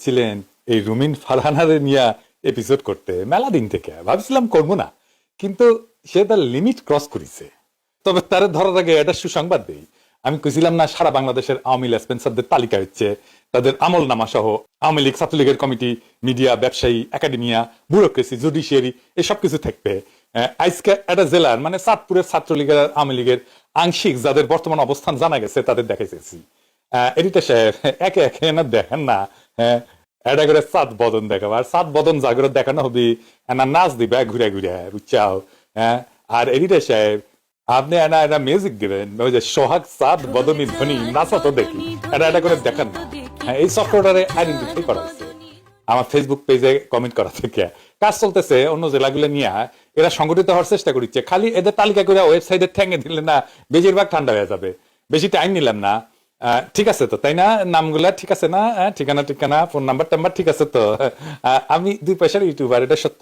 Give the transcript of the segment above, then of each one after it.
ছিলেন এই রুমিন ফারহানারে নিয়ে এপিসোড করতে মেলা দিন থেকে ভাবছিলাম করবো না, কিন্তু সে তার লিমিট ক্রস করেছে। তবে তার ধরার আগে একটা সুসংবাদ দেই। আমি কইছিলাম না সারা বাংলাদেশের আওয়ামী লেসপেন্সারদের তালিকা হচ্ছে, তাদের আমল নামা সহ আওয়ামী লীগ, ছাত্রলীগের কমিটি, মিডিয়া, ব্যবসায়ী, একাডেমিয়া, ব্যুরোক্রেসি, জুডিশিয়ারি এসব কিছু থাকবে। আজকে একটা জেলার মানে চাঁদপুরের ছাত্রলীগের আওয়ামী লীগের আংশিক যাদের বর্তমান অবস্থান জানা গেছে তাদের দেখাইতেছি। এডিটর সাহেব একে একে না দেখেন না, হ্যাঁ এটা করে সাত বদন দেখাবো, আর সাত বদন জাগরে দেখানো হবে না, নাচ দিবে ঘুরে ঘুরে, বুঝছাও? হ্যাঁ, আর এডিটর সাহেব আপনি এটা মিউজিক দিবেন, ওই যে সোহাগ সাত বদনী ধ্বনি নাচা তো দেখি, এটা করে দেখান না। হ্যাঁ, এই সফটওয়্যারে আইডেন্টিফাই করা হচ্ছে আমার ফেসবুক পেজে কমেন্ট করা থেকে। কাজ চলতেছে অন্য জেলাগুলো নিয়ে, এরা সংগঠিত হওয়ার চেষ্টা করছে। খালি এদের তালিকা করে ওয়েবসাইটে ঠেঙে দিলে না বেশিরভাগ ঠান্ডা হয়ে যাবে। বেশি টাইম নিলাম না। ঠিক আছে তো, তাই না? নামগুলা ঠিক আছে না? ঠিকানা ফোন নাম্বার টাম্বার ঠিক আছে তো? আমি 2 পয়সার ইউটিউবার, এটা সত্য।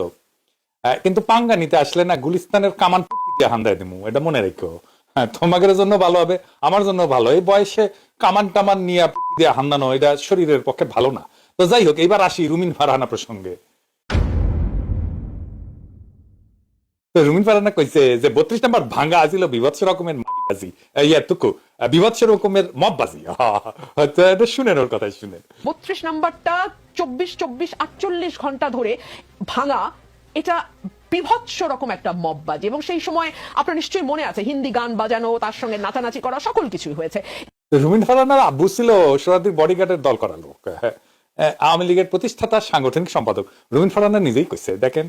কিন্তু পাঙ্গা নিতে আসলে না গুলিস্তানের কামান দিয়ে হান্দায় দিমু, এটা মনে রেখো। হ্যাঁ, তোমাদের জন্য ভালো হবে, আমার জন্য ভালো। এই বয়সে কামান টামান নিয়ে দিয়ে হান্দানো এটা শরীরের পক্ষে ভালো না। তো যাই হোক, এবার আসি রুমিন ফারহানা প্রসঙ্গে। রুমিন ফারহানা কইছে যে 32 নাম্বার ভাঙ্গা আছিল বিভৎস রকমের মাটিবাজি, ইয়াতুকু বিভৎস রকমের মববাজি। এটা শুনেন, ওর কথাই শুনেন। 32 নাম্বারটা 24-48 ঘন্টা ধরে ভাঙা, এটা বিভৎস রকম একটা মববাজি। এবং সেই সময় আপনার নিশ্চয়ই মনে আছে হিন্দি গান বাজানো, তার সঙ্গে নাচানাচি করা, সকল কিছুই হয়েছে। রুমিন ফারহানার আব্বু ছিল সোহরাওয়ার্দীর বডিগার্ডের দল করা লোক, আওয়ামী লীগের প্রতিষ্ঠাতা সাংগঠনিক সম্পাদক। রুমিন ফারহানা নিজেই কইছে, দেখেন।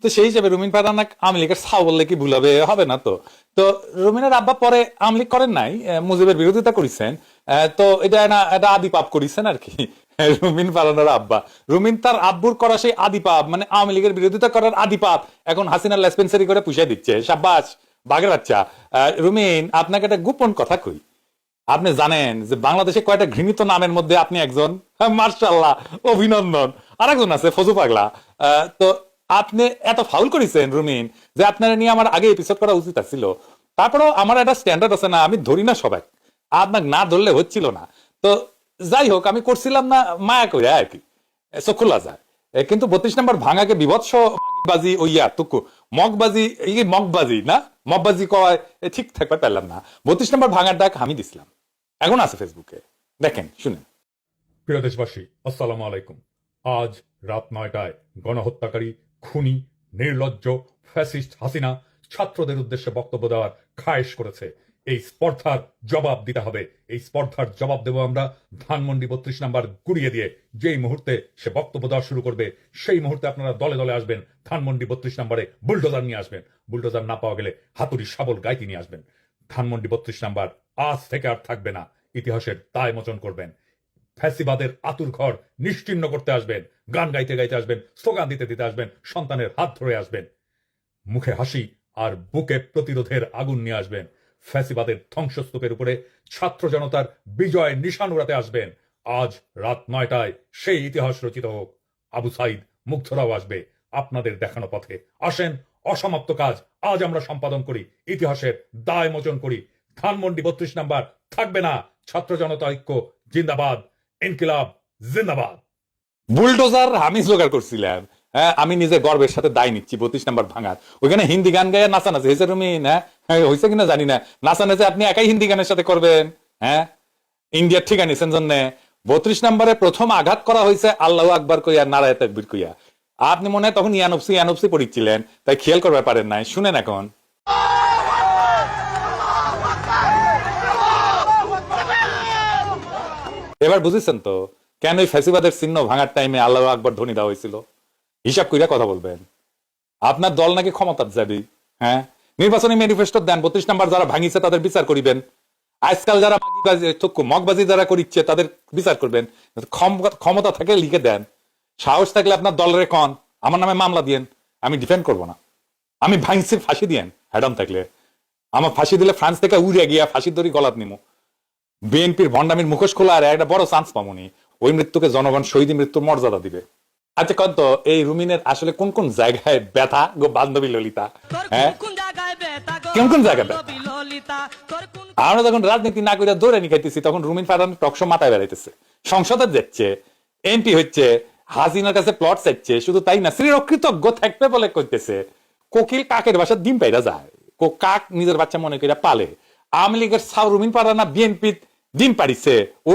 তো সেই হিসেবে রুমিন ফারহানা আওয়ামী লীগের ছাও বললে কি ভুল হবে? হবে না তো। তো রুমিনের আব্বা পরে আওয়ামী লীগ করেন নাই, মুজিবের বিরোধিতা করেছেন। তো এটা এটা আদি পাপ করেছেন আর কি। রুমিন ফারহানার আব্বা, রুমিন তার আব্বুর করা সেই আদি পাপ, মানে আওয়ামী লীগের বিরোধিতা করার আদি পাপ এখন হাসিনার লেসপেন্সারি করে পুষাই দিচ্ছে। সাব্বাস বাঘের বাচ্চা। রুমিন, আপনাকে একটা গোপন কথা কই। আপনি জানেন যে বাংলাদেশে কয়টা ঘৃণিত নামের মধ্যে আপনি একজন? মার্শাল্লাহ, অভিনন্দন। আর একজন আছে ফজু পাগলা। তো আপনি এত ফাউল করেছেন রুমিন, যে আপনারা নিয়ে আমার আগে এপিসোড করা উচিত ছিল। তারপরেও আমার একটা স্ট্যান্ডার্ড আছে না, আমি ধরি না সবাই, আপনাকে না ধরলে হচ্ছিল না। তো যাই হোক, আমি করছিলাম না মায়া করে আর কি, চক্ষুলা যায়। কিন্তু 32 নম্বর ভাঙাকে বিভৎস বাজি ওইয়া তুকু মগবাজি, মগবাজি না মগবাজি কয় ঠিক থাকবে পারলাম না। 32 নম্বর ভাঙার ডাক আমি দিছিলাম, এখন আছে ফেসবুকে, দেখেন শুনেন। প্রিয় দেশবাসী, আসসালামু আলাইকুম। আজ রাত 9টায় গণহত্যাকারী, খুনি, নির্লজ্জ ফ্যাসিস্ট হাসিনা ছাত্রদের উদ্দেশ্যে বক্তব্য দেওয়ার খায়েশ করেছে। এই স্পর্ধার জবাব দিতে হবে। এই স্পর্ধার জবাব দেব আমরা ধানমন্ডি 32 নাম্বার গুড়িয়ে দিয়ে। যেই মুহূর্তে সে বক্তব্য দেওয়া শুরু করবে সেই মুহূর্তে আপনারা দলে দলে আসবেন, ধানমন্ডি 32 নাম্বারে বুলডোজার নিয়ে আসবেন। বুলডোজার না পাওয়া গেলে হাতুড়ি শাবল গাইতি নিয়ে আসবেন। ধানমন্ডি 32 নাম্বার আজ থেকে আর থাকবে না, ইতিহাসের দায় মোচন করবেন। ফ্যাসিবাদের আতুর ঘর নিশ্চিহ্ন করতে আসবেন, গান গাইতে গাইতে আসবেন, স্লোগান দিতে দিতে আসবেন, সন্তানের হাত ধরে আসবেন, মুখে হাসি আর বুকে প্রতিরোধের আগুন নিয়ে আসবেন। ফ্যাসিবাদের ধ্বংসস্তূপের উপরে ছাত্র জনতার বিজয় নিশান উড়াতে আসবেন। আজ রাত 9টায় সেই ইতিহাস রচিত হোক। আবু সাইদ, মুগ্ধরাও আসবে আপনাদের দেখানো পথে। আসেন, অসমাপ্ত কাজ আজ আমরা সম্পাদন করি, ইতিহাসের দায় মোচন করি। ধানমন্ডি 32 নাম্বার থাকবে না। ছাত্র জনতা ঐক্য জিন্দাবাদ, ইনকিলাব জিন্দাবাদ। বুলডোজার আমি জোগাড় করছিলাম। হ্যাঁ, আমি নিজে গর্বের সাথে দায় নিচ্ছি 32 নাম্বার ভাঙার। ওইখানে হিন্দি গান গায়ে নাচানাচি হয়েছে রুমিন, হ্যাঁ হয়েছে কিনা জানি না। নাচানাচি আপনি একাই হিন্দি গানের সাথে করবেন? হ্যাঁ, ইন্ডিয়ার ঠিকা নিছেন জন্য 32 নাম্বারে প্রথম আঘাত করা হয়েছে আল্লাহু আকবার কইয়া, নারায়ে তাকবীর কইয়া। আপনি মনে হয় তখন ইয়ানফসি পড়িচ্ছিলেন, তাই খেয়াল করতে পারেন নাই। শুনেন এখন। এবার বুঝেছেন তো কেন এই ফ্যাসিবাদের চিহ্ন ভাঙার টাইমে আল্লাহু আকবার ধ্বনি দেওয়া হয়েছিল? হিসাব কইরা কথা বলবেন। আপনার দল নাকি ক্ষমতার যাবে। হ্যাঁ, নির্বাচনী ম্যানিফেস্টো দেন, 32 নাম্বার যারা ভাঙিছে তাদের বিচার করিবেন। আজকাল যারা মগবাজি যারা করিচ্ছে তাদের বিচার করবেন। ক্ষমতা থাকে লিখে দেন, সাহস থাকলে আপনার দলের কন আমার নামে মামলা দিয়েন, আমি ডিফেন্ড করব না। আমি ভাঙছি, ফাঁসি দিয়েন। হ্যাডম থাকলে আমার ফাঁসি দিলে ফ্রান্স থেকে উড়ে গিয়া ফাঁসির দড়ি গলাত নিমু। বিএনপির ভণ্ডামির মুখোশ খোলা আর একটা বড় চান্স পামনি। ওই মৃত্যুকে জনগণ শহীদ মৃত্যুর মর্যাদা দিবে। আচ্ছা কত এই রুমিনের আসলে কোন কোন জায়গায় ব্যথা গো বান্ধবী ললিতা? হ্যাঁ, কোন কোন জায়গায় ব্যথা? আমরা যখন রাজনীতি না করে দৌড়ে নিয়ে খাইতেছি তখন রুমিন ফারহানা টকশো মাথায় বেড়াইতেছে, সংসদে যাচ্ছে, এমপি হচ্ছে, হাসিনার কাছে প্লট চাইছে, শুধু তাই না শ্রীরকৃতজ্ঞ থাকবে বলে কইতেছে। কোকিল কাকের বাসা ডিম পাইরা যায়, কাক নিজের বাচ্চা মনে করে পালে। আওয়ামী লীগের সাউ রুমিন পারানা বিএনপি ডিম পাড়িছে, ও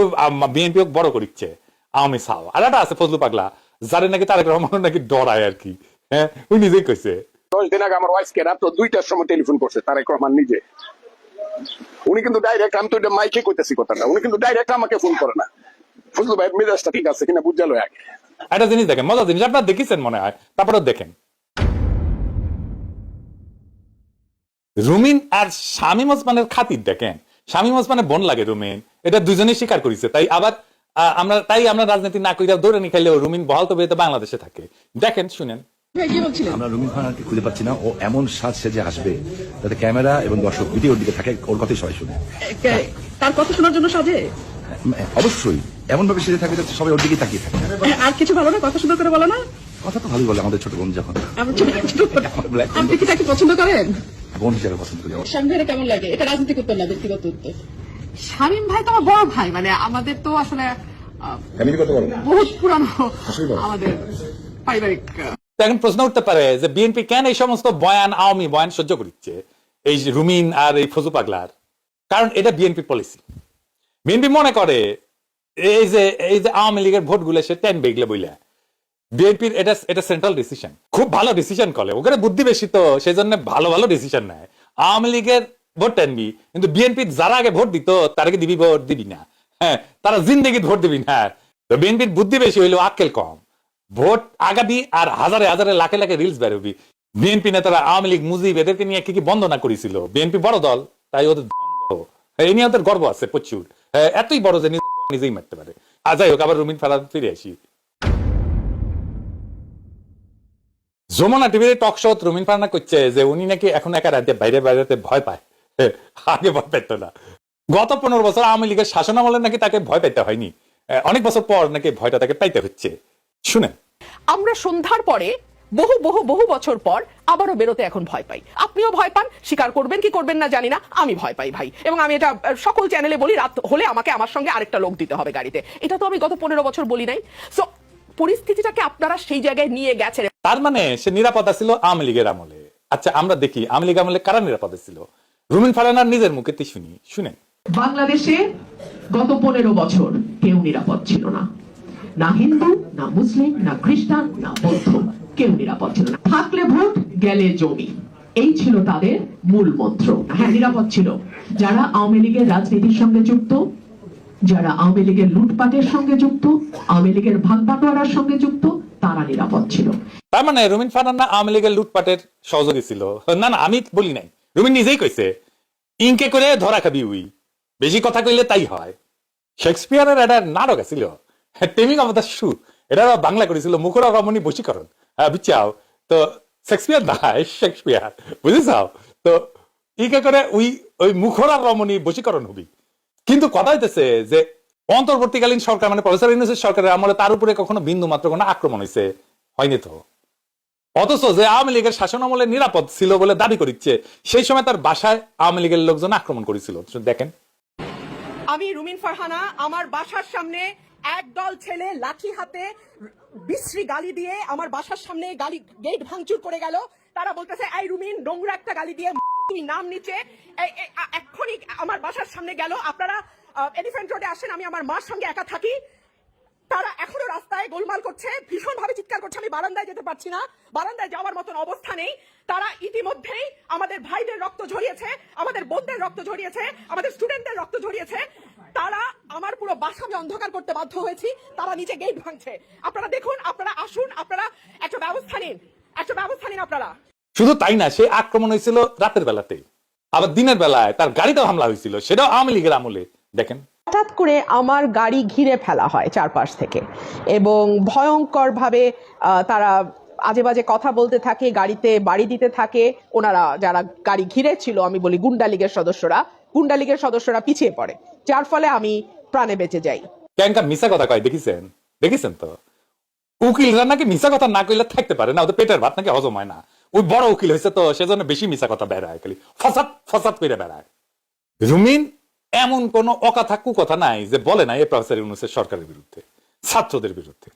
বিএনপি বড় করিচ্ছে আওয়ামী সাউ। আর একটা আছে ফজলু পাগলা, যারে নাকি তারেক রহমান নাকি ডরায় আর কি। হ্যাঁ, ওই নিজেই কইছে। 10 দিন আগে আমার ওয়াইফকে রাত 2টার সময় টেলিফোন করছে তারেক রহমান নিজে। উনি কিন্তু ডাইরেক্ট, আমি তো এটা মাইকে কইতেছি কথাটা, উনি কিন্তু ডাইরেক্ট আমাকে ফোন করে না। ফজলু ভাই মেজাজটা ঠিক আছে কিনা বুঝালো আগে। একটা জিনিস দেখেন, মজার জিনিস, আপনারা দেখেছেন মনে হয়, তারপরে দেখেন রুমিন আর শামীম ওসমানের খাতির দেখেন। শামীম ওসমানের বোন লাগে রুমিন, এটা দুজনেই স্বীকার করেছে। তাই আবার আমরা রাজনীতি না কইরা দৌড়ে নি খাইলেও রুমিন বহাল তবে বাংলাদেশে থাকে। দেখেন, শুনেন। আমরা রুমিন ফারহানাকে খুঁজে পাচ্ছি না। ও এমন সাজ সেজে আসবে যাতে ক্যামেরা এবং দর্শক ভিডিওর দিকে থাকে, ওর কথাই সবাই শুনে। তার কথা শোনার জন্য সাজে অবশ্যই এমন ভাবে সেজে থাকবে যাতে সবাই ওর দিকেই তাকিয়ে থাকে। আর কিছু ভালো না, কথা সুন্দর করে বলো না। কথা তো ভালোই বলে আমাদের ছোট বোন, যখন আমার ছোট আপনি কি তাকে পছন্দ করেন? বোন হিসেবে পছন্দ করি। শামীম ভাইয়ের কেমন লাগে? এটা রাজনীতি করতে না, ব্যক্তিগত উত্তর। শামীম ভাই তো আমার বড় ভাই, মানে আমাদের তো আসলে ফ্যামিলি কত বড়, বহুত পুরানো আসলেই বড়। আমাদের পারিবারিক। এখন প্রশ্ন উঠতে পারে যে বিএনপি কেন এই সমস্ত বয়ান, আওয়ামী বয়ান সহ্য করছে এই যে রুমিন আর এই ফজু পাগলার? কারণ এটা বিএনপি পলিসি। বিএনপি মনে করে এই যে আওয়ামী লীগের ভোট গুলো সে টেন বেগলে বইলা, বিএনপির এটা সেন্ট্রাল ডিসিশন, খুব ভালো ডিসিশন করে, ওখানে বুদ্ধি বেশি তো সেই জন্য ভালো ভালো ডিসিশন নেয়। আওয়ামী লীগের ভোট টানবি, কিন্তু বিএনপির যারা আগে ভোট দিত তারাকে দিবি, ভোট দিবি না। হ্যাঁ, তারা জিন্দেগি ভোট দিবি না। তো বিএনপির বুদ্ধি বেশি হইলেও আক্কেল কম। ভোট আগাবি আর হাজারে হাজারে লাখে লাখে রিলস বের হবি। বিএনপি নেতারা আওয়ামী লীগ, মুজিব এদেরকে নিয়ে কি বন্দনা করেছিল। বিএনপি বড় দল, তাই ওদের এই নিয়ে ওদের গর্ব আছে প্রচুর। এতই বড় যে নিজেই মারতে পারে। যাই হোক, আবার রুমিন ফারহান ফিরে আসি। যমুনা টিভির টক শো রুমিন ফারহানা করছে যে উনি নাকি এখন একা রাতে বাইরে বাইরেতে ভয় পায়, আগে ভয় পেত না। গত 15 বছর আওয়ামী লীগের শাসনামলে নাকি তাকে ভয় পেতে হয়নি, অনেক বছর পর নাকি ভয়টা তাকে পাইতে হচ্ছে। শুনেন। আমরা সন্ধ্যার পরে বহু বহু বহু বছর পর আবারও বেরোতে এখন ভয় পাই। আপনিও ভয় পান, স্বীকার করবেন কি করবেন না জানি না, আমি ভয় পাই ভাই। এবং আমি এটা সকল চ্যানেলে বলি, রাত হলে আমাকে আমার সঙ্গে আরেকটা লোক দিতে হবে গাড়িতে। এটা তো আমি গত 15 বছর বলি নাই। সো পরিস্থিতিটাকে আপনারা সেই জায়গায় নিয়ে গেছেন। তার মানে সে নিরাপত্তা ছিল আওয়ামী লীগের আমলে। আচ্ছা, আমরা দেখি আওয়ামী লীগ আমলে কারা নিরাপদে ছিল। রুমিন ফারহানার নিজের মুখে শুনেন। বাংলাদেশে গত 15 বছর কেউ নিরাপদ ছিল না, না হিন্দু, না মুসলিম, না খ্রিস্টান, না বৌদ্ধ, কেউ নিরাপদ ছিল না। থাকলে ভোট, গেলে জমি, এই ছিল তাদের মূল মন্ত্র। হ্যাঁ, নিরাপদ ছিল যারা আওয়ামী লীগের রাজনীতির সঙ্গে যুক্ত, যারা আওয়ামী লীগের লুটপাটের সঙ্গে যুক্ত, আওয়ামী লীগের ভাগবাটোয়ারার সঙ্গে যুক্ত, তারা নিরাপদ ছিল। তার মানে রুমিন ফারহানা আওয়ামী লীগের লুটপাটের সহযোগী ছিল? না না, আমি বলি নাই, রুমিন নিজেই কইছে। ইনকে করে ধরা খাবি উই, বেশি কথা কইলে তাই হয়। শেক্সপিয়ারের একটা নাটক ছিল টেমিং অফ দ্য শু, এটা বাংলা করেছিল মুখরা রমণী বশীকরণ। বুঝছাও তো, শেক্সপিয়ার না, শেক্সপিয়ার, বুঝেছাও তো। ইকে করে ওই মুখরা রমণী বশীকরণ হবি। কিন্তু কথা হইতেছে যে অন্তর্বর্তীকালীন সরকার মানে প্রফেসর ইউনূসের সরকারের আমলে তার উপরে কখনো বিন্দু মাত্র কোনো আক্রমণ হয়েছে? হয়নি তো। অথচ যে আওয়ামী লীগের শাসন আমলে নিরাপদ ছিল বলে দাবি করিচ্ছে, সেই সময় তার বাসায় আওয়ামী লীগের লোকজন আক্রমণ করেছিল। দেখেন। আমি রুমিন ফারহানা, আমার বাসার সামনে একদল ছেলে লাঠি হাতে বিশ্রী গালি দিয়ে আমার বাসার সামনে গেট ভাঙচুর করে গেল। তারা বলতেছে, এই রুমিন, নোংরা একটা গালি দিয়ে তুই নাম নিচে এক্ষুনি আমার বাসার সামনে গেল। আপনারা এলিফ্যান্ট রোডে আসেন, আমি আমার মার সঙ্গে একা থাকি। তারা এখনো রাস্তায় গোলমাল করছে, ভীষণ ভাবে চিৎকার করছে। আমি বারান্দায় যেতে পারছি না, বারান্দায় যাওয়ার মতন অবস্থা নেই। তারা ইতিমধ্যেই আমাদের ভাইদের রক্ত ঝরিয়েছে, আমাদের বোনদের রক্ত ঝরিয়েছে, আমাদের স্টুডেন্টদের রক্ত ঝরিয়েছে। তারা আমার পুরো বাসা আমি অন্ধকার করতে বাধ্য হয়েছি। তারা নিচে গেট ভাঙছে। আপনারা দেখুন, আপনারা আসুন, আপনারা একটা ব্যবস্থা নিন, একটা ব্যবস্থা নিন আপনারা। শুধু তাই না, সে আক্রমণ হয়েছিল রাতের বেলাতে, আবার দিনের বেলায় তার গাড়িতেও হামলা হয়েছিল, সেটাও আওয়ামী লীগের আমলে। দেখেন। হঠাৎ করে আমার গাড়ি ঘিরে ফেলা হয় চারপাশ থেকে, এবং ভয়ঙ্কর ভাবে তারা আজে বাজে কথা বলতে থাকে, গাড়িতে বাড়ি দিতে থাকে। ওনারা যারা গাড়ি ঘিরে ছিল, আমি বলি গুন্ডা লীগের সদস্যরা পিছিয়ে পড়ে, যার ফলে আমি প্রাণে বেঁচে যাই। ক্যাঙ্কা মিশা কথা কয়, দেখেছেন তো। উকিলরা নাকি মিশা কথা না কইলে থাকতে পারে না, ওদের পেটের ভাত নাকি হজম হয় না। ওই বড় উকিল হয়েছে তো, সেজন্য বেশি মিশা কথা বেড়ায়, খালি ফসাদ করে বেড়ায়। রুমিন এমন কোন অকথা কুকথা নাই যে বলে নাই এই প্রফেসর ইউনূসের সরকারের বিরুদ্ধে। ছাত্রদের বিরুদ্ধে।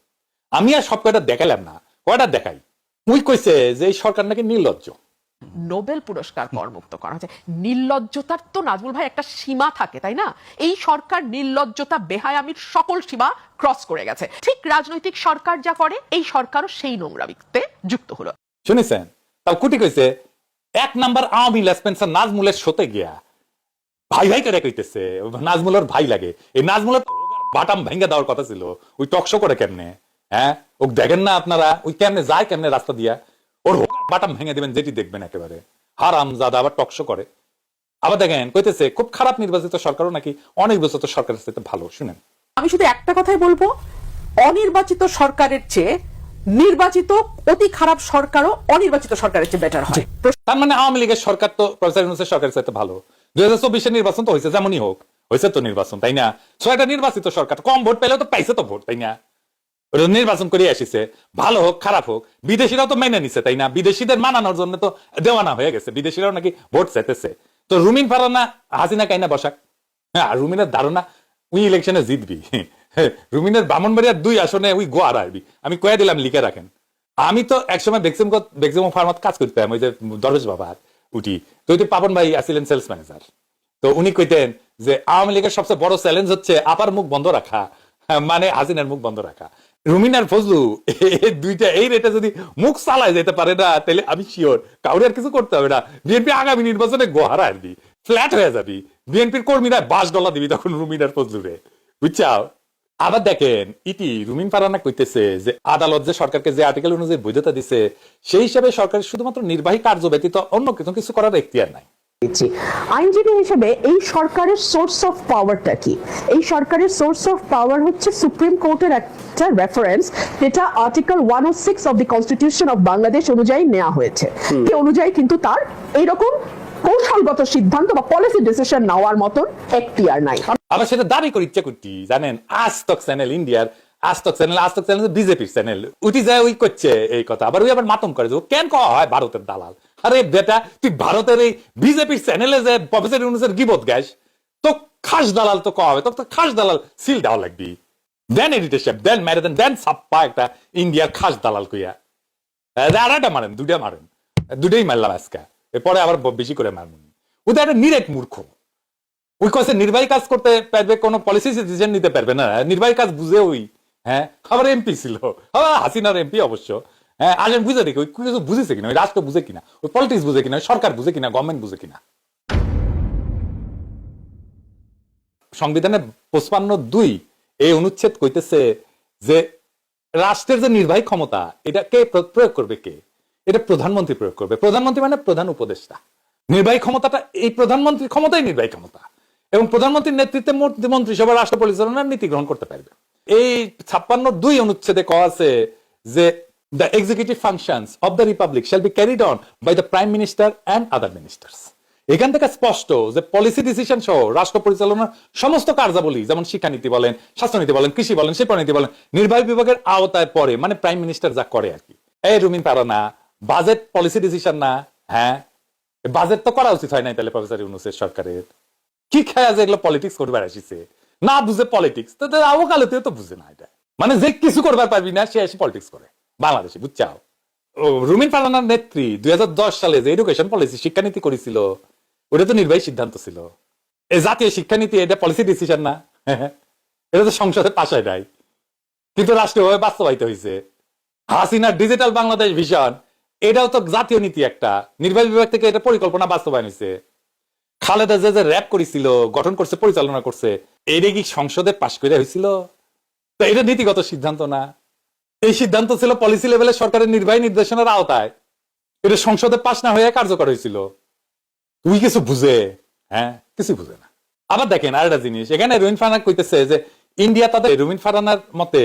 আমি আর সব কয়টা দেখাইলাম না, কয়টা দেখাই। উই কইছে যে এই সরকার নাকি নির্লজ্জ। নোবেল পুরস্কার করমুক্ত করা হয়েছে। নির্লজ্জতার তো নাজমুল ভাই একটা সীমা থাকে, তাই না? এই সরকার নির্লজ্জতা, বেহায়ামির সকল সীমা ক্রস করে গেছে। ঠিক রাজনৈতিক সরকার যা করে, এই সরকারও সেই নোংরামিতে যুক্ত হলো। শুনেছেন? তাও কুটি কইছে 1 নাম্বার আওয়ামী লেসপেন্সার নাজমুলের শোতে গিয়া ভাই ভাই করে কইতেছে নাজমুলের ভাই লাগে। এই নাজমুলের বাটাম ভেঙে দেওয়ার কথা ছিল, ওই টকশো করে কেমনে? হ্যাঁ, ও দেখেন না আপনারা ওই কেমনে যায়, কেমনে রাস্তা দিয়া ওর বাটাম ভেঙে দিবেন, যেটি দেখবেন একেবারে হারামজাদা। আবার টকশো করে, আবার দেখেন কইতেছে খুব খারাপ নির্বাচিত সরকারও নাকি অনেক নির্বাচিত সরকারের সাথে ভালো। শুনেন, আমি শুধু একটা কথাই বলবো, অনির্বাচিত সরকারের চেয়ে নির্বাচিত অতি খারাপ সরকারও অনির্বাচিত সরকারের চেয়ে বেটার হয়। তার মানে আওয়ামী লীগের সরকার তো প্রফেসর ইউনূসের সরকারের সাথে ভালো। 2024 নির্বাচন তো হয়েছে, যেমনই হোক হয়েছে তো নির্বাচন, তাই না? ছয়টা নির্বাচিত সরকার, কম ভোট পেলেও তো পাইছে তো ভোট, তাই না? নির্বাচন করে আসিছে, ভালো হোক খারাপ হোক, বিদেশিরাও তো মেনে নিছে, তাই না? বিদেশিদের মানানোর জন্য তো দেওয়ানা হয়ে গেছে, বিদেশিরাও নাকি ভোট চাইতেছে। তো রুমিন ফারানা হাসিনা কাইনা বসাক। হ্যাঁ, রুমিনের ধারণা উই ইলেকশনে জিতবি। রুমিনের ব্রাহ্মণবাড়িয়ার 2 আসনে উই গোয়ার আইবি। আমি কয়ে দিলাম, লিখে রাখেন। আমি তো একসময় বেক্সিম ফার্মাত কাজ করতাম, ওই যে দরবেশ বাবা উঠি তো, ওই পাপন ভাই আসছিলেন সেলস ম্যানেজার। তো উনি কইতেন যে আওয়ামী লীগের সবচেয়ে বড় চ্যালেঞ্জ হচ্ছে আপার মুখ বন্ধ রাখা, মানে হাসিনার মুখ বন্ধ রাখা। রুমিনার ফজলু দুইটা এই রেটে যদি মুখ চালায় যেতে পারে না, তাহলে আমি শিওর কাউরে আর কিছু করতে হবে না। বিএনপি আগামী নির্বাচনে গোহারা আসবি, ফ্ল্যাট হয়ে যাবি। বিএনপির কর্মীরা $5 দিবি তখন রুমিনার ফজলুরে, বুঝছাও? আবার দেখেন ইটি রুমিন ফারানা কইতেছে যে আদালত যে সরকারকে যে আর্টিকেল অনুযায়ী বৈধতা দিছে, সেই হিসাবে সরকারের শুধুমাত্র নির্বাহী কার্য ব্যতীত অন্য কিছু করার এখতিয়ার নাই। আইনজীবী হিসেবে এই সরকারের সোর্স অফ পাওয়ারটা কি? এই সরকারের সোর্স অফ পাওয়ার হচ্ছে সুপ্রিম কোর্টের একটা রেফারেন্স, যেটা article 106 of the constitution of Bangladesh অনুযায়ী নেওয়া হয়েছে। এই অনুযায়ী কিন্তু তার এইরকম কৌশলগত সিদ্ধান্ত বা পলিসি ডিসিশন নেওয়ার মতন এখতিয়ার নাই। আবার সেটা দাবি করে ইচ্ছা করছি, জানেন? আজতক চ্যানেল, ইন্ডিয়ার আজতক চ্যানেল বিজেপির চ্যানেল, উঠি যায় ওই করছে এই কথা। আবার ওই আবার মাতম করে যে কেন কওয়া হয় ভারতের দালাল। আরে বেটা, তুই ভারতের এই বিজেপির চ্যানেলে যে প্রফেসর ইউনূসের গিবত গাইস, তো খাস দালাল তো কওয়া হবে, তো খাস দালাল সিল দেওয়া লাগবি। দেন এডিটরশিপ, দেন মেরে দেন ছাপ্পা একটা ইন্ডিয়ার খাস দালাল কইয়া। আড়াটা মারেন, 2টা মারেন, 2টাই মারলাম আজকে, এরপরে আবার বেশি করে মারমুন। ওদের একটা নিরেট মূর্খ। ওই কাছে নির্বাহী কাজ করতে পারবে, কোনো পলিসি ডিসিশন নিতে পারবে না। নির্বাহী কাজ বুঝে ওই, হ্যাঁ, আবার এমপি ছিল, হাসিনার এমপি অবশ্য। হ্যাঁ, আসেন বুঝে দেখি ওই কিছু বুঝেছে কিনা, ওই রাষ্ট্র বুঝে কিনা, ওই পলিটিক্স বুঝে কিনা, সরকার বুঝে কিনা, গভর্নমেন্ট বুঝে কিনা। সংবিধানের 55(2) এই অনুচ্ছেদ কইতেছে যে রাষ্ট্রের যে নির্বাহী ক্ষমতা, এটা কে প্রয়োগ করবে? কে? এটা প্রধানমন্ত্রী প্রয়োগ করবে। প্রধানমন্ত্রী মানে প্রধান উপদেষ্টা। নির্বাহী ক্ষমতাটা এই প্রধানমন্ত্রীর ক্ষমতাই নির্বাহী ক্ষমতা, এবং প্রধানমন্ত্রীর নেতৃত্বে মন্ত্রিসভা রাষ্ট্র পরিচালনার নীতি গ্রহণ করতে পারবে। এই 56(2) অনুচ্ছেদে কওয়া আছে যে the executive functions of the republic shall be carried on by the prime minister and other ministers. এখান থেকে স্পষ্ট যে পলিসি ডিসিশন সহ রাষ্ট্র পরিচালনার সমস্ত কার্যাবলী, যেমন শিক্ষানীতি বলেন, স্বাস্থ্যনীতি বলেন, কৃষি বলেন, শিল্পনীতি বলেন, নির্বাহী বিভাগের আওতায় পড়ে, মানে প্রাইম মিনিস্টার যা করে আর কি। এই রুমিন ফারানা, বাজেট পলিসি ডিসিশন না? হ্যাঁ, বাজেট তো করা উচিত হয় নাই তাহলে প্রফেসর ইউনূসের সরকারের? কি খেয়া যে এগুলো পলিটিক্স করবার আসিছে, না বুঝে পলিটিক্স, তো আওকালতেও তো বুঝে না। এটা মানে যে কিছু করবার পারবি না, সে এসে পলিটিক্স করে বাংলাদেশে, বুঝছাও? রুমিন ফারানার নেত্রী 2010 সালে যে এডুকেশন পলিসি, শিক্ষানীতি করেছিল, ওটা তো নির্বাহী সিদ্ধান্ত ছিল। এই জাতীয় শিক্ষানীতি, এটা পলিসি ডিসিশন না? এটা তো সংসদে পাশ হয় নাই, কিন্তু রাষ্ট্রীয়ভাবে বাস্তবায়িত হয়েছে। হাসিনার ডিজিটাল বাংলাদেশ ভিশন, এটাও তো জাতীয় নীতি একটা, নির্বাহী বিভাগ থেকে এটা পরিকল্পনা বাস্তবায়ন হয়েছে। খালেদা যে র্যাপ করেছিল, গঠন করছে, পরিচালনা করছে, এটা কি সংসদে পাশ করে হয়েছিল? তো এটা নীতিগত সিদ্ধান্ত না, এই সিদ্ধান্ত ছিল পলিসি লেভেলে সরকারের নির্বাহী নির্দেশনার আওতায়। এটা সংসদে পাশ না হয়ে কার্যকর হয়েছিল। তুই কিছু বুঝে? হ্যাঁ, কিছু বুঝে না। আবার দেখেন আরেকটা জিনিস, এখানে রুমিন ফারানা কইতেছে যে ইন্ডিয়া তাদের, রুমিন ফারানার মতে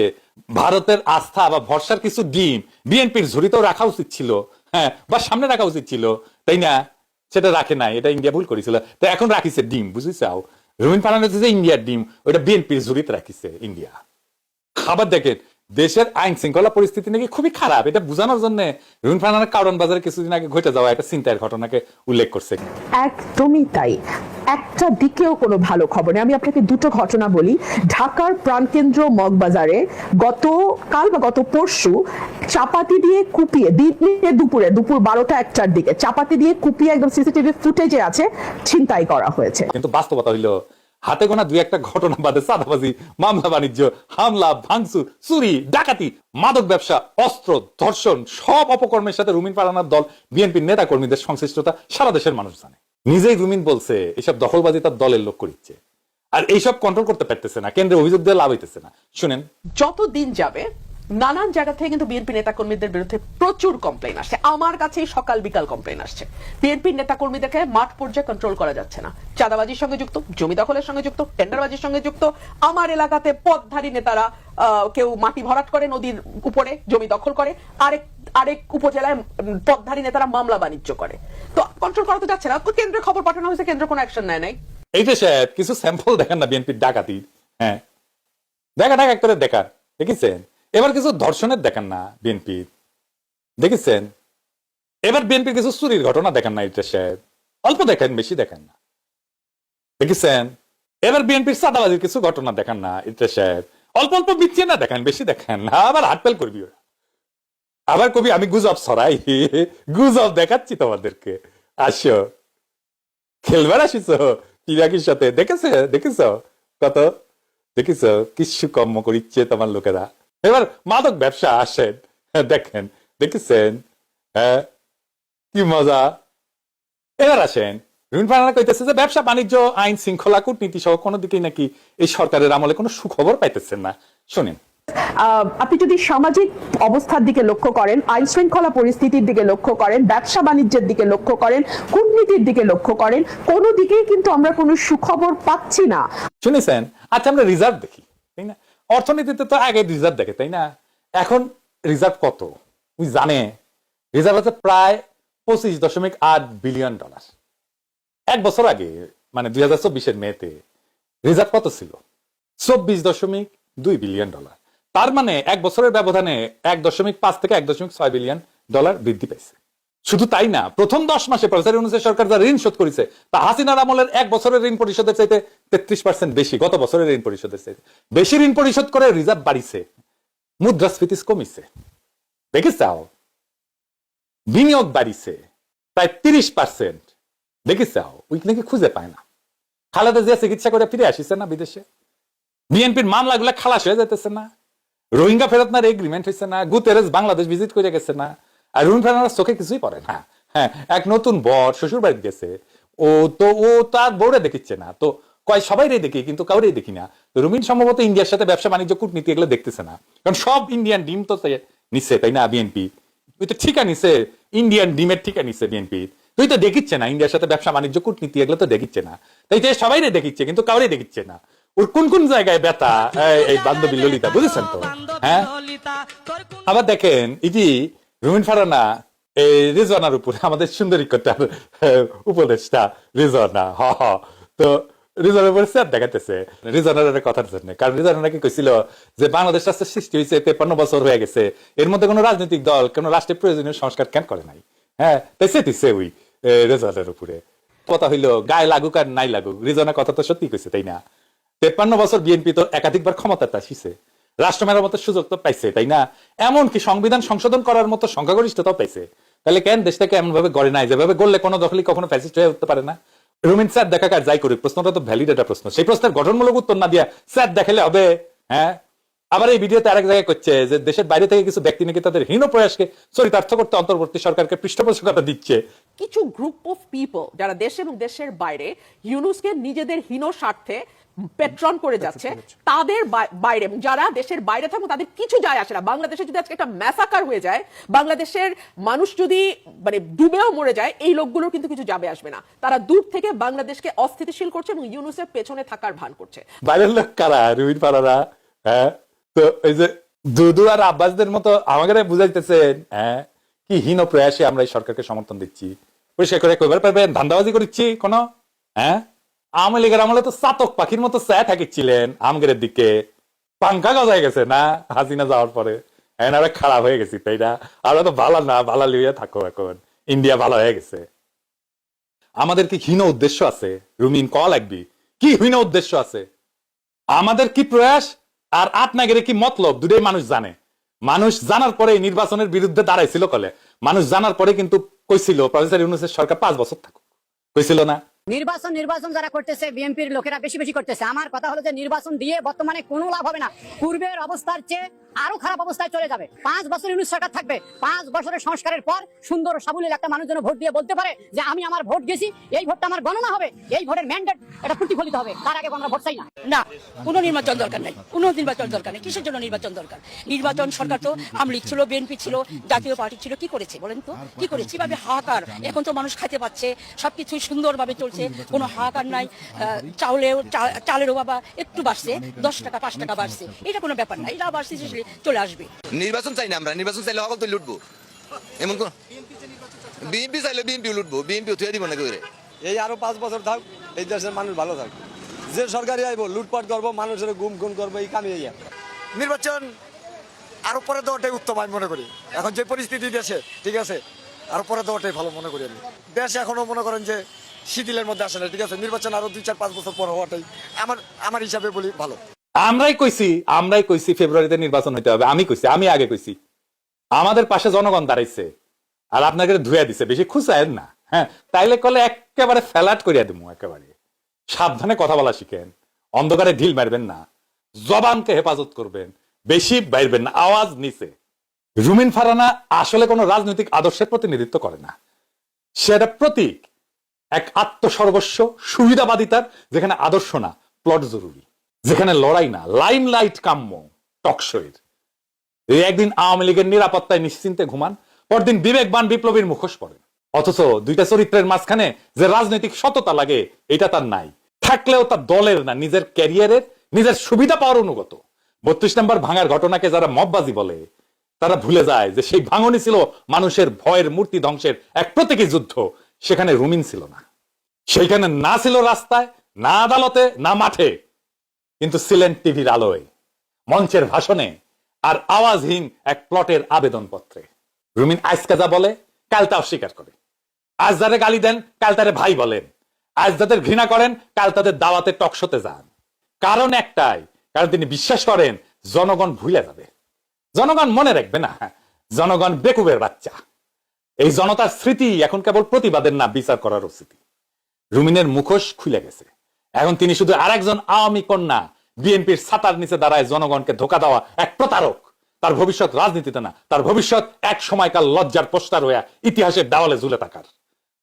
ভারতের আস্থা বা ভরসার কিছু ডিম বিএনপির ঝুড়িতেও রাখা উচিত ছিল, হ্যাঁ, বা সামনে রাখা উচিত ছিল, তাই না? সেটা রাখে নাই, এটা ইন্ডিয়া ভুল করেছিল। তো এখন রাখিছে ডিম, বুঝেছাও? রুমিন ফারানা যে ইন্ডিয়ার ডিম, ওইটা বিএনপির ঝুড়িতে রাখিছে ইন্ডিয়া। আবার দেখেন দেশের আইন শৃঙ্খলা পরিস্থিতি নাকি খুবই খারাপ, এটা বোঝানোর জন্য রুমিন ফারহানা কারণ বাজারে কিছুদিন আগে ঘটে যাওয়া একটা চিন্তার ঘটনাকে উল্লেখ করছে। একদমই তাই, একটা দিকেও কোনো ভালো খবর নেই। আমি আপনাকে দুটো ঘটনা বলি। ঢাকার প্রাণকেন্দ্র মগবাজারে গতকাল বা গত পরশু চাপাতি দিয়ে কুপিয়ে দুপুর 12টা-1টার দিকে চাপাতি দিয়ে কুপিয়ে একদম সিসিটিভি ফুটেজে আছে ছিনতাই করা হয়েছে। কিন্তু বাস্তবতা হইলো হাতে গোনা দুই একটা ঘটনা বাদে চাঁদাবাজি, মামলা বাণিজ্য, হামলা, ভাঙচুর, চুরি, ডাকাতি, মাদক ব্যবসা, অস্ত্র, ধর্ষণ সব অপকর্মের সাথে রুমিন ফারহানার দল বিএনপির নেতা কর্মীদের সংশ্লিষ্টতা সারা দেশের মানুষ জানে। নিজেই রুমিন বলছে এসব দখলবাজি তার দলের লোক করিচ্ছে, আর এইসব কন্ট্রোল করতে পারতেছে না, কেন্দ্রে অভিযোগ দিয়ে লাভ হইতেছে না। শুনেন, যত দিন যাবে নানান জায়গা থেকে কিন্তু বিএনপি নেতাকর্মীদের বিরুদ্ধে প্রচুর কমপ্লেন আসছে। আমার কাছেই সকাল বিকাল কমপ্লেন আসছে। বিএনপির নেতাকর্মীদেরকে মাঠ পর্যায়ে কন্ট্রোল করা যাচ্ছে না, চাঁদাবাজির সঙ্গে যুক্ত, জমি দখলের সঙ্গে যুক্ত, টেন্ডারবাজির সঙ্গে যুক্ত। আমার এলাকাতে পথধারী নেতারা কেউ মাটি ভরাট করে নদীর উপরে জমি দখল করে, আরেক উপজেলায় পথধারী নেতারা মামলা বাণিজ্য করে। তো কন্ট্রোল করা তো যাচ্ছে না। কেন্দ্রে খবর পাঠানো হয়েছে, কেন্দ্র কোনো অ্যাকশন নেয় নাই। এইটা সাহেব কিছু স্যাম্পল দেখান না বিএনপির ডাকাতির। হ্যাঁ, দেখা করে দেখান, দেখেছেন? এবার কিছু ধর্ষণের দেখান না বিএনপির, দেখেছেন? এবার বিএনপির কিছু চুরির ঘটনা দেখান না এটা সাহেব, অল্প দেখেন, বেশি দেখেন না, দেখেছেন? এবার বিএনপির চাঁদাবাজির কিছু ঘটনা দেখান না এটা সাহেব, অল্প অল্প মিথ্যে না দেখান, বেশি দেখেন না। আবার হাটপেল করবি ওরা, আবার কবি আমি গুজব ছড়াই, গুজব দেখাচ্ছি তোমাদেরকে, আসো খেলবার আসিস ইরাকির সাথে, দেখেছ কত, দেখেছ কিছু কর্ম করিচ্ছে তোমার লোকেরা। এবার মাদক ব্যবসা আসেন, দেখেন, দেখেছেন? হ্যাঁ, কি মজা। এবার আসেন, রুমিন ফারহানা কইতেছে যে ব্যবসা বাণিজ্য, আইন শৃঙ্খলা, কূটনীতি সহ কোনো দিকেই নাকি এই সরকারের আমলে কোনো সুখবর পাইতেছেন না। শুনেন, আপনি যদি সামাজিক অবস্থার দিকে লক্ষ্য করেন, আইন শৃঙ্খলা পরিস্থিতির দিকে লক্ষ্য করেন, ব্যবসা বাণিজ্যের দিকে লক্ষ্য করেন, কূটনীতির দিকে লক্ষ্য করেন, কোনো দিকেই কিন্তু আমরা কোনো সুখবর পাচ্ছি না। শুনেছেন? আচ্ছা, আমরা রিজার্ভ দেখি, তাই না? অর্থনীতিতে তো আগে রিজার্ভ দেখে, তাই না? এখন রিজার্ভ কত ওই জানে? রিজার্ভ আছে প্রায় $25.8 বিলিয়ন। এক বছর আগে মানে 2024-এর মেতে রিজার্ভ কত ছিল? $24.2 বিলিয়ন। তার মানে এক বছরের ব্যবধানে 1.5 থেকে 1.6 বিলিয়ন ডলার বৃদ্ধি পাইছে। শুধু তাই না, প্রথম 10 মাসে প্রফেসর ইউনূসের সরকার যা ঋণ শোধ করেছে তা হাসিনার আমলের এক বছরের ঋণ পরিশোধের চাইতে 33% বেশি। গত বছরের ঋণ পরিশোধের চাইতে বেশি ঋণ পরিশোধ করে রিজার্ভ বাড়িছে, মুদ্রাস্ফীতি কমিছে, দেখিসাও? বিনিয়োগ বাড়িছে প্রায় 30%, দেখিসাও? ওই নাকি খুঁজে পায় না। খালেদা জিয়া চিকিৎসা করে ফিরে আসিছে না বিদেশে, বিএনপির মামলাগুলো খালাস হয়ে যেতেছে না, রোহিঙ্গা ফেরত না এগ্রিমেন্ট হয়েছে না, গুতেরেস বাংলাদেশ ভিজিট করে গেছে না, আর রুমিন ফারহানার চোখে কিছুই পড়ে না। হ্যাঁ, এক নতুন বর শ্বশুর বাড়িতে গেছে, ও তার বউরে দেখিচ্ছে না, তো কয় সবাইরে দেখি কিন্তু কাউরেই দেখি না। রুমিন সম্ভবত ইন্ডিয়ার সাথে ব্যবসা বাণিজ্য, কূটনীতি এগুলো দেখতেছে না, কারণ সব ইন্ডিয়ান ডিম তো নিচ্ছে, তাই না? বিএনপি তুই তো ঠিকা নিছে, ইন্ডিয়ান ডিমের ঠিকা নিছে বিএনপি, তুই তো দেখিচ্ছে না ইন্ডিয়ার সাথে ব্যবসা বাণিজ্য, কূটনীতি এগুলো তো দেখিচ্ছে না, তাই সবাইরে দেখিচ্ছে কিন্তু কাউরেই দেখিচ্ছে না। ওর কোন কোন জায়গায় ব্যথা, এই বান্ধবী ললিতা, বুঝেছেন তো? হ্যাঁ, আবার দেখেন এই যে রুমিন ফারহানা এই রিজওয়ানার উপরে, আমাদের সুন্দরীকতার উপদেষ্টা রিজওয়ানা, তো রিজওয়ানার উপরে স্যার দেখাতেছে রিজওয়ানার কথার জন্য, কারণ রিজওয়ানা নাকি কইছিল যে বাংলাদেশ রাষ্ট্রের সৃষ্টি হয়েছে 53 বছর হয়ে গেছে, এর মধ্যে কোনো রাজনৈতিক দল কোনো রাষ্ট্রের প্রয়োজনীয় সংস্কার কেন করে নাই। হ্যাঁ, তাই সেটিছে ওই রিজওয়ানার উপরে কথা হইলো, গায়ে লাগুক আর নাই লাগুক, রিজওয়ানা কথা তো সত্যি কইছে, তাই না? 53 বছর বিএনপি তো একাধিকবার ক্ষমতাতে আসিছে, রাষ্ট্র মেরামতের সুযোগ তো পাইছে, তাই না? এমনকি সংবিধান সংশোধন করার মতো সংখ্যাগরিষ্ঠতাও পাইছে। তাহলে কেন দেশটাকে এমন ভাবে গড়ে নাই যেভাবে গড়লে কোনো দখলই কখনো ফ্যাসিস্ট হয়ে উঠতে পারে না? রুমিন স্যার দেখা কার যাই করুক, প্রশ্নটা তো ভ্যালিড একটা প্রশ্ন, সেই প্রশ্নের গঠনমূলক উত্তর না দিয়া স্যার দেখালে হবে? হ্যাঁ, আবার এই ভিডিওতে আরেক জায়গায় করছে যে দেশের বাইরে থেকে কিছু ব্যক্তি নাকি তাদের হীন প্রয়াসকে চরিতার্থ করতে অন্তর্বর্তী সরকারকে পৃষ্ঠপোষকতা দিচ্ছে। কিছু গ্রুপ অফ পিপল যারা দেশ এবং দেশের বাইরে ইউনূসকে নিজেদের হীন স্বার্থে পেট্রন করে যাচ্ছে, তাদের বাইরে এবং যারা দেশের বাইরে থাকুন তাদের কিছু যায় আসে না। বাংলাদেশে যদি আজকে একটা ম্যাসাকার হয়ে যায়, বাংলাদেশের মানুষ যদি মানে ডুবেও মরে যায়, এই লোকগুলোর কিন্তু কিছু যাবে আসবে না। তারা দূর থেকে বাংলাদেশকে অস্থিতিশীল করছে এবং ইউনূসের পেছনে থাকার ভান করছে। বাইরের লোক কারা? রুমিন ফারহানা। হ্যাঁ, তো এই যে দুদু আর আব্বাসদের মতো আমাকে বুঝাইতেছেন, হ্যাঁ, কি হীন প্রয়াসে আমরা এই সরকারকে সমর্থন দিচ্ছি, পরিষ্কার করে কইবার পারবেন? ধান্দাবাজি করছি কোন? হ্যাঁ, আওয়ামী লীগের আমলে তো চাতক পাখির মতো চায় থাকিছিলেন আমগের দিকে, পাঙ্খা গজায় গেছে না হাসিনা যাওয়ার পরে, এনারা খারাপ হয়ে গেছি তাই না? আমরা তো ভালো না, ভালো লিয়ে থাকো, এখন ইন্ডিয়া ভালো হয়ে গেছে। আমাদের কি হীন উদ্দেশ্য আছে? রুমিন ক লাগবি, কি হীন উদ্দেশ্য আছে? আমাদের কি প্রয়াস আর আপনাদের কি মতলব দুটোই মানুষ জানে। মানুষ জানার পরে নির্বাচনের বিরুদ্ধে দাঁড়াইছিল কলে, মানুষ জানার পরে কিন্তু কইছিল প্রফেসর ইউনূসের সরকার 5 বছর থাকুক, কইছিল না? নির্বাচন যারা করতেছে বিএনপির লোকেরা বেশি করতেছে। আমার কথা হলো যে নির্বাচন দিয়ে বর্তমানে কোনো লাভ হবে না, পূর্বের অবস্থার চেয়ে আরো খারাপ অবস্থায় চলে যাবে। 5 বছর ইউনূস সরকার থাকবে, 5 বছরের সংস্কারের পর সুন্দর সাবলীল একটা মানুষ যেন ভোট দিয়ে বলতে পারে যে আমি আমার ভোট গেছি, এই ভোটটা আমার গণনা হবে, এই ভোটের ম্যান্ডেট এটা প্রতিফলিত হবে। তার আগে আমরা ভোট চাই না। না, কোনো নির্বাচন দরকার নাই, কোনো নির্বাচন দরকার নেই। কিসের জন্য নির্বাচন দরকার? নির্বাচন সরকার তো আওয়ামী লীগ ছিল, বিএনপি ছিল, জাতীয় পার্টি ছিল, কি করেছে বলেন তো? কি করেছে? কিভাবে হাহাকার, এখন তো মানুষ খাইতে পাচ্ছে, সবকিছুই সুন্দরভাবে চলছে, কোনো হাহাকার নাই। চালেরও বাবা একটু বাড়ছে, 10 টাকা 5 টাকা বাড়ছে, এটা কোনো ব্যাপার না, এটা বাড়ছে চলে আসবে। নির্বাচন চাই না আমরা, নির্বাচন চাইলে সকল তো লুটবো, এমন কোন বিএনপি চাইলে বিএনপি লুটবো, বিএনপি থুয়ে দিব না করে। এই আরো 5 বছর থাক, এই দেশের মানুষ ভালো থাকবে। যে সরকারি আইব লুটপাট করবো, মানুষের গুম খুন করবো, এই কামে নির্বাচন আরো পরে দেওয়াটাই উত্তম আমি মনে করি। এখন যে পরিস্থিতি দেশে, ঠিক আছে, আরো পরে দেওয়াটাই ভালো মনে করি আমি। দেশ এখনো মনে করেন যে শিথিলের মধ্যে আসে না, ঠিক আছে, নির্বাচন আরো 2-4-5 বছর পর হওয়াটাই আমার হিসাবে বলি ভালো। আমরাই কইছি ফেব্রুয়ারিতে নির্বাচন হইতে হবে, আমি আগে কইছি। আমাদের পাশে জনগণ দাঁড়াইছে আর আপনাকে ধুয়ে দিছে, বেশি খুশায়েন না। হ্যাঁ, তাইলে কলে একেবারে ফ্ল্যাট করিয়া দেবো। একেবারে সাবধানে কথা বলা শিখেন, অন্ধকারে ঢিল মারবেন না, জবানকে হেফাজত করবেন, বেশি বাইরবেন না, আওয়াজ নিচে। রুমিন ফারহানা আসলে কোনো রাজনৈতিক আদর্শের প্রতিনিধিত্ব করে না, সে একটা প্রতীক, এক আত্মসর্বস্ব সুবিধাবাদিতার, যেখানে আদর্শ না প্লট জরুরি, যেখানে লড়াই না লাইমলাইট কাম্য টকশোয়ের। এই একদিন আওয়ামী লীগের নিরাপত্তায় নিশ্চিন্তে ঘুমান, পরদিন বিবেকবান বিপ্লবীর মুখোশ পড়েন। অথচ দুইটা চরিত্রের মাঝখানে যে রাজনৈতিক সততা লাগে এটা তার নাই, থাকলেও তার দলের না, নিজের ক্যারিয়ারের, নিজের সুবিধা পাওয়ার অনুগত। 32 নম্বর ভাঙার ঘটনাকে যারা মববাজি বলে, তারা ভুলে যায় যে সেই ভাঙনই ছিল মানুষের ভয়ের মূর্তি ধ্বংসের এক প্রতীকী যুদ্ধ। সেখানে রুমিন ছিল না, সেইখানে না ছিল রাস্তায়, না আদালতে, না মাঠে, কিন্তু ছিলেন টিভির আলোয়, মঞ্চের ভাষণে আর আওয়াজহীন এক প্লটের আবেদনপত্রে। রুমিন আজকে যা বলে কাল তা অস্বীকার করে, আজ যাদের গালি দেন কাল তারে ভাই বলেন, আজ যাদের ঘৃণা করেন কাল তাদের দাওয়াতে টকশোতে যান। কারণ একটাই, কারণ তিনি বিশ্বাস করেন জনগণ ভুলে যাবে, জনগণ মনে রাখবে না, জনগণ বেকুবের বাচ্চা। এই জনতার স্মৃতি এখন কেবল প্রতিবাদের না, বিচার করার স্মৃতি। রুমিনের মুখোশ খুলে গেছে, এখন তিনি শুধু আরেকজন আওয়ামী কন্যা, বিএনপির ছাতার নিচে দাঁড়ায় জনগণকে ধোকা দেওয়া এক প্রতারক। তার ভবিষ্যৎ রাজনীতিতে না, তার ভবিষ্যৎ এক সময়কাল লজ্জার পোস্টার হয়ে ইতিহাসের দেওয়ালে ঝুলে থাকার।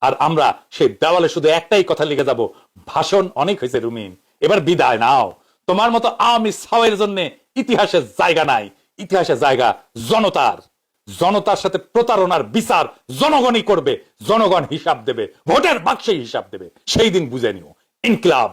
আর আমরা সেই দেওয়ালে শুধু একটাই কথা লিখে যাব, ভাষণ অনেক হয়েছে রুমিন, এবার বিদায় নাও। তোমার মতো আওয়ামী ছাওয়ের জন্য ইতিহাসের জায়গা নাই, ইতিহাসের জায়গা জনতার। জনতার সাথে প্রতারণার বিচার জনগণই করবে, জনগণ হিসাব দেবে, ভোটের বাক্সে হিসাব দেবে। সেই দিন বুঝে নিও। ইনকিলাব।